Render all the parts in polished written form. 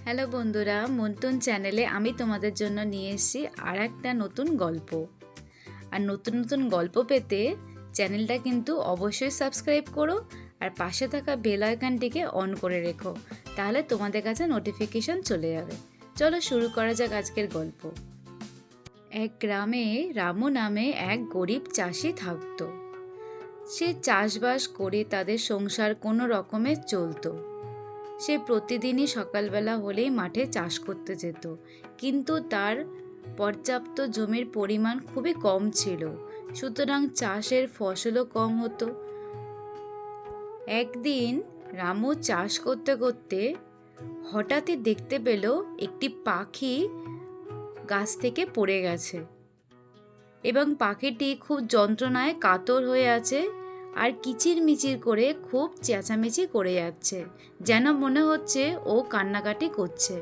Hello বন্ধুরা, মন্টুন চ্যানেলে আমি তোমাদের জন্য নিয়ে এসেছি আর একটা নতুন গল্প। আর নতুন নতুন গল্প পেতে চ্যানেলটা কিন্তু অবশ্যই সাবস্ক্রাইব করো আর পাশে থাকা বেল আইকনটিকে অন করে রেখো, তাহলে তোমাদের কাছে নোটিফিকেশন চলে যাবে। চলো শুরু করা যাক আজকের গল্প। এক গ্রামে রামু নামে এক গরিব চাষি থাকতো। সে চাষবাস করে তাদের সংসার কোনো রকমে চলতো। সে প্রতিদিনই সকালবেলা হলেই মাঠে চাষ করতে যেত, কিন্তু তার পর্যাপ্ত জমির পরিমাণ খুবই কম ছিল, সুতরাং চাষের ফসলও কম হতো। একদিন রামু চাষ করতে করতে হঠাৎই দেখতে পেল একটি পাখি গাছ থেকে পড়ে গেছে এবং পাখিটি খুব যন্ত্রণায় কাতর হয়ে আছে আর কিচিরমিচির করে খুব চেঁচামেচি করে যাচ্ছে, যেন মনে হচ্ছে ও কান্নাকাটি করছে।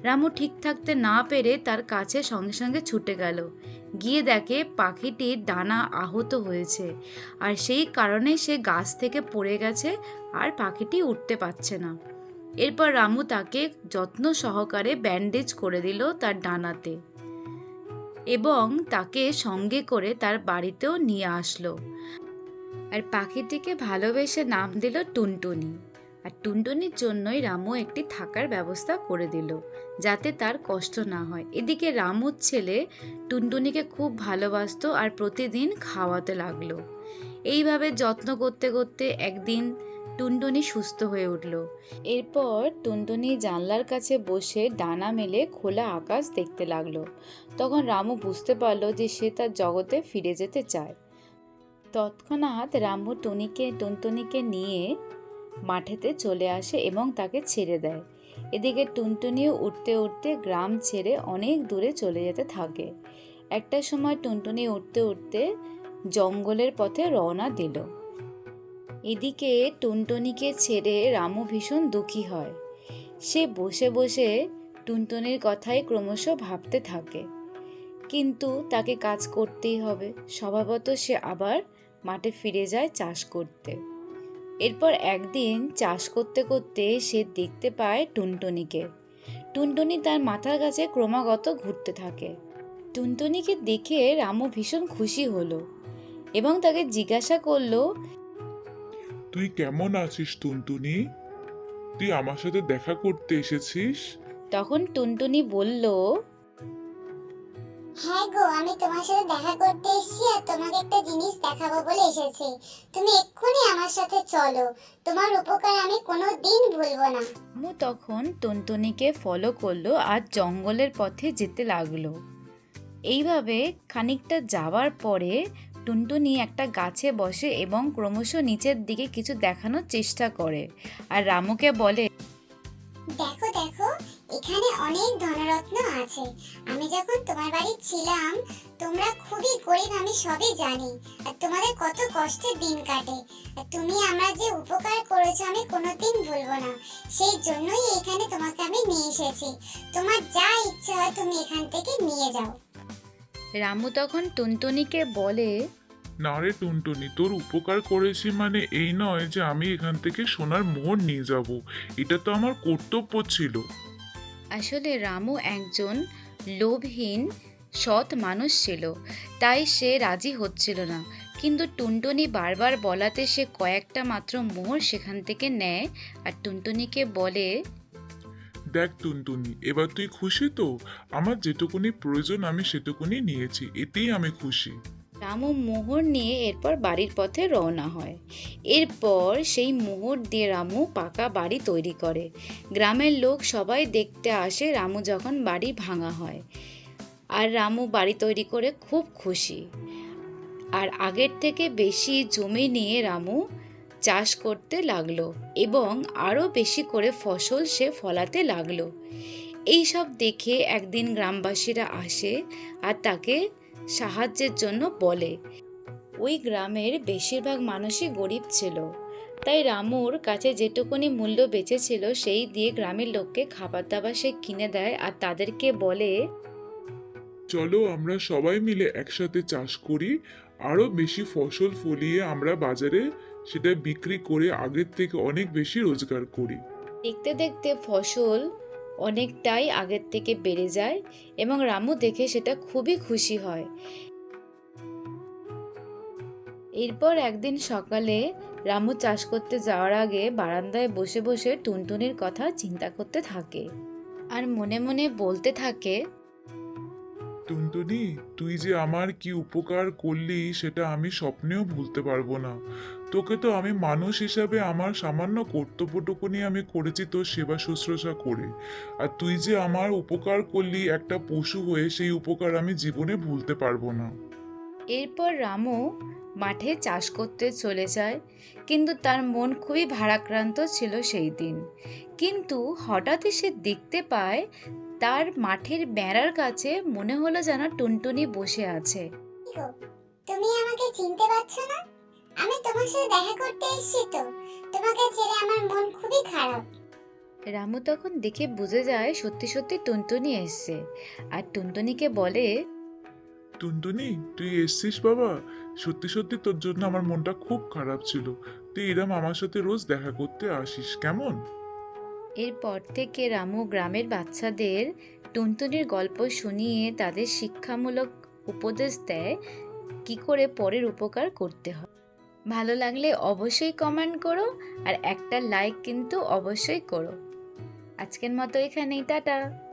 রামু ঠিক থাকতে না পেরে তার কাছে সঙ্গে সঙ্গে ছুটে গেল। গিয়ে দেখে পাখিটির ডানা আহত হয়েছে আর সেই কারণে সে গাছ থেকে পড়ে গেছে আর পাখিটি উঠতে পারছে না। এরপর রামু তাকে যত্ন সহকারে ব্যান্ডেজ করে দিল তার ডানাতে এবং তাকে সঙ্গে করে তার বাড়িতেও নিয়ে আসলো। আর পাখিটিকে ভালোবেসে নাম দিল টুনটুনি। আর টুনটুনির জন্যই রামু একটি থাকার ব্যবস্থা করে দিল, যাতে তার কষ্ট না হয়। এদিকে রামুর ছেলে টুনটুনিকে খুব ভালোবাসতো আর প্রতিদিন খাওয়াতে লাগলো। এইভাবে যত্ন করতে করতে একদিন টুনটুনি সুস্থ হয়ে উঠল। এরপর টুনটুনি জানলার কাছে বসে ডানা মেলে খোলা আকাশ দেখতে লাগলো। তখন রামু বুঝতে পারলো যে সে তার জগতে ফিরে যেতে চায়। তৎক্ষণাৎ রামু টুনটুনিকে নিয়ে মাঠেতে চলে আসে এবং তাকে ছেড়ে দেয়। এদিকে টুনটুনিও উঠতে উঠতে গ্রাম ছেড়ে অনেক দূরে চলে যেতে থাকে। একটা সময় টুনটুনি উঠতে উঠতে জঙ্গলের পথে রওনা দিল। এদিকে টুনটুনিকে ছেড়ে রামু ভীষণ দুঃখী হয়। সে বসে বসে টুনটুনির কথাই ক্রমশ ভাবতে থাকে, কিন্তু তাকে কাজ করতেই হবে। স্বভাবত সে আবার মাঠে ফিরে যায় চাষ করতে। এরপর একদিন চাষ করতে করতে সে দেখতে পায় টুনটুনিকে। টুনটুনি তার মাথার কাছে ক্রমাগত ঘুরতে থাকে। টুনটুনিকে দেখে রামু ভীষণ খুশি হলো এবং তাকে জিজ্ঞাসা করলো, তুই কেমন আছিস টুনটুনি? তুই আমার সাথে দেখা করতে এসেছিস? তখন টুনটুনি বলল, হ্যাঁ গো, আমি তোমার সাথে দেখা করতে এসেছি আর তোমাকে একটা জিনিস দেখাবো বলে এসেছি। তুমি এক্ষুনি আমার সাথে চলো, তোমার উপকার আমি কোনোদিন ভুলবো না। রামু তখন টুনটুনিকে ফলো করলো আর জঙ্গলের পথে যেতে লাগলো। এইভাবে খানিকটা যাওয়ার পরে টুনটুনি একটা গাছে বসে এবং ক্রমশ নিচের দিকে কিছু দেখানোর চেষ্টা করে আর রামুকে বলে, দেখো দেখো, এখানে অনেক ধনরত্ন আছে। আমি যখন তোমার বাড়ি ছিলাম তোমরা খুবই গরিব, আমি সবই জানি। আর তোমাদের কত কষ্টের দিন কাটে, আর তুমি আমরা যে উপকার করেছো আমি কোনোদিন ভুলবো না। সেই জন্যই এখানে তোমাকে আমি নিয়ে এসেছি। তোমার যা ইচ্ছা হয় তুমি এখান থেকে নিয়ে যাও। রামু তখন টুনটুনিকে বলে, না রে টুনটুনি, তোর উপকার করেছি মানে এই নয় যে আমি এখান থেকে সোনার মোহর নিয়ে যাব। এটা তো আমার কর্তব্য ছিল। আসলে রামু একজন লোভহীন সৎ মানুষ ছিল, তাই সে রাজি হচ্ছিল না। কিন্তু টুনটুনি বারবার বলাতে সে কয়েকটা মাত্র মোহর সেখান থেকে নেয় আর টুনটুনিকে বলে, দেখ টুনটুনি, এবার তুই খুশি তো? আমার যেটুকুনি প্রয়োজন আমি সেটুকুনি নিয়েছি, এতেই আমি খুশি। রামু মোহর নিয়ে এরপর বাড়ির পথে রওনা হয়। এরপর সেই মোহর দিয়ে রামু পাকা বাড়ি তৈরি করে। গ্রামের লোক সবাই দেখতে আসে রামু যখন বাড়ি ভাঙা হয়। আর রামু বাড়ি তৈরি করে খুব খুশি। আর আগের থেকে বেশি জমি নিয়ে রামু চাষ করতে লাগলো এবং আরও বেশি করে ফসল সে ফলাতে লাগলো। এই সব দেখে একদিন গ্রামবাসীরা আসে আর তাকে সাহায্যের জন্য বলে। ওই গ্রামের বেশিরভাগ মানুষই গরিব ছিল, তাই রামুর কাছে যেটুকুনি মূল্য বেঁচেছিল সেই দিয়ে গ্রামের লোককে খাবার দাবার সে কিনে দেয় আর তাদেরকে বলে, চলো আমরা সবাই মিলে একসাথে চাষ করি, আরো বেশি ফসল ফলিয়ে আমরা বাজারে সেটা বিক্রি করে আগের থেকে অনেক বেশি রোজগার করি। দেখতে দেখতে ফসল অনেকটাই আগের থেকে বেড়ে যায় এবং রামু দেখে সেটা খুবই খুশি হয়। এরপর একদিন সকালে রামু চাষ করতে যাওয়ার আগে বারান্দায় বসে বসে টুনটুনির কথা চিন্তা করতে থাকে আর মনে মনে বলতে থাকে, টুনটুনি, তুই যে আমার কি উপকার করলি সেটা আমি স্বপ্নেও ভুলতে পারবো না। তোকে তো আমি মানুষ হিসাবে আমার সামান্য কর্তব্যটুকুনি আমি করেছি তোর সেবা শুশ্রূষা করে, আর তুই যে আমার উপকার করলি একটা পশু হয়ে, সেই উপকার আমি জীবনে ভুলতে পারবো না। এরপর রামু মাঠে চাষ করতে চলে যায়, কিন্তু তার মন খুবই ভারাক্রান্ত ছিল সেই দিন। কিন্তু হঠাৎই সে দেখতে পায় তার মাঠের বেড়ার কাছে মনে হলো যেন টুনটুনি বসে আছে। কি গো, তুমি আমাকে চিনতে পারছো না? আমি তোমার সাথে দেখা করতে এসেছি তো। তোমাকে ছেড়ে আমার মন খুবই খারাপ। রামু তখন দেখে বুঝে যায় সত্যি সত্যি টুনটুনি এসছে, আর টুনটুনিকে বলে, টুনটুনি, তুই এসছিস বাবা? সত্যি সত্যি তোর জন্য আমার মনটা খুব খারাপ ছিল। তুই এরম আমার সাথে রোজ দেখা করতে আসিস, কেমন? এরপর থেকে রামু গ্রামের বাচ্চাদের টুনটুনির গল্প শুনিয়ে তাদের শিক্ষামূলক উপদেশ দেয় কি করে পরের উপকার করতে হয়। ভালো লাগলে অবশ্যই কমেন্ট করো, আর একটা লাইক কিন্তু অবশ্যই করো। আজকের মতো এখানেই, টাটা।